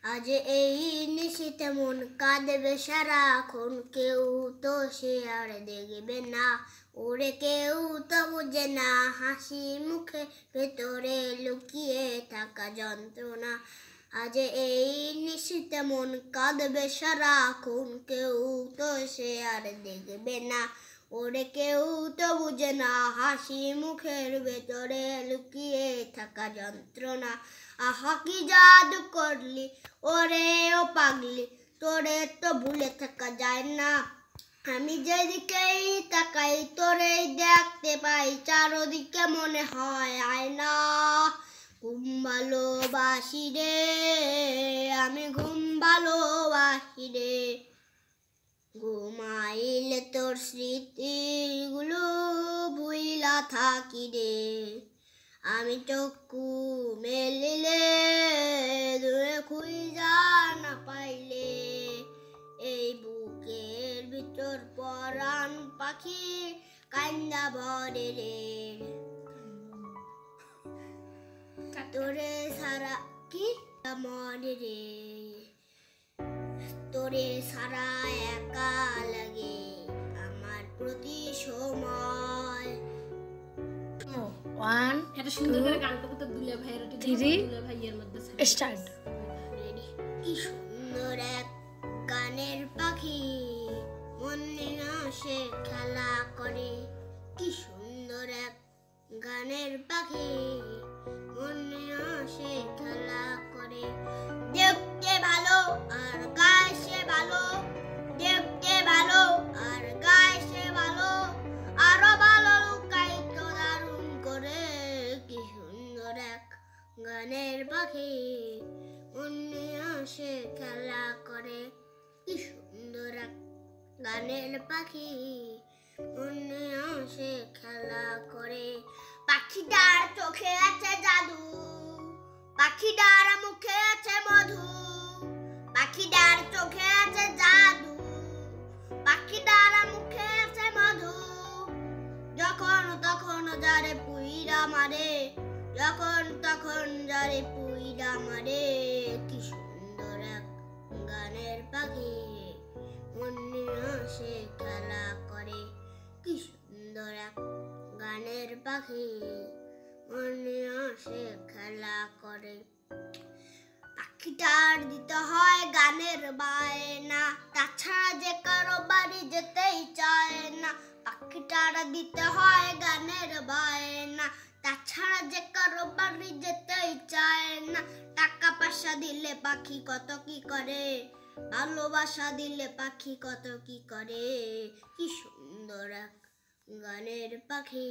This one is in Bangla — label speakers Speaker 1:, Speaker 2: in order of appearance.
Speaker 1: আজ এই নিশীথে মন কাঁদবে সারাক্ষণ, কেউ তো সে আর দেখবে না, ওরে কেউ তো বুঝে না হাসি মুখে ভেতরে লুকিয়ে থাকা যন্ত্রণা। আজ এই নিশীথে মন কাঁদবে সারাক্ষণ, কেউ তো সে আর দেখবে না, ওরে কেউ তো বুঝে না হাসি মুখের ভেতরে লুকিয়ে থাকা যন্ত্রণা। আহা কি জাদু করলি ওরে ও পাগলি, তোরে তো ভুলে থাকা যায় না। আমি যেদিকেই তাকাই তোরেই দেখতে পাই, চারদিকে মনে হয় আয়না। ঘুম ভালোবাসি রে, আমি ঘুম ভালোবাসি রে, ঘুমাইলে তোর স্মৃতিগুলো ভুইলা থাকি রে। আমি চক্ষু মেলিলে দূরে খুঁজা না পাইলে, এই বুকের ভিতর পরাণ পাখি কান্দা ভরে রে। তোরে সারা কি মরে রে, তোরে সারা একা লাগে আমার প্রতি সময়।
Speaker 2: 1
Speaker 3: এটা সুন্দর করে গানটা তো দুলে ভাইয়ের ওটা
Speaker 2: 3
Speaker 3: দুলে ভাইয়ের মধ্যে
Speaker 2: স্টার্ট।
Speaker 1: কি সুন্দর এক গানের পাখি মনে আসে খেলা করে, কি সুন্দর এক গানের পাখি মনে আসে খেলা করে। দেখতে ভালো আর গায়ে সে ভালো, দেখতে ভালো আর গায়ে সে ভালো, আরো ভালো লুকাই তো দারুণ করে। কি সুন্দর এক গানের পাখি মনে আসে খেলা করে, কি সুন্দর এক গানের পাখি মনে আসে খেলা করে। পাখিটার চোখে আছে জাদু, পাখিটার মুখে আছে মধু, পাখিটার চোখে আছে জাদু, পাখিটার মুখে আছে মধু। যখন তখন যারে পুইরা মারে, যখন তখন যারে পুইরা মারে। কি সুন্দর এক গানের পাখি মনে আসে খেলা করে, কি সুন্দর এক গানের পাখি মনে আসে খেলা করে। পাখিটার দিতে হয় গানের বায়না, তাছাড়া যে কারো বাড়ি যেতেই চায় না। পাখিটার দিতে হয় গানের বায়না, তাছাড়া যে কারো বাড়ি যেতেই চায় না। টাকা পয়সা দিলে পাখি কত কি করে, ভালোবাসা দিলে পাখি কত কি করে। কি সুন্দর এক গানের পাখি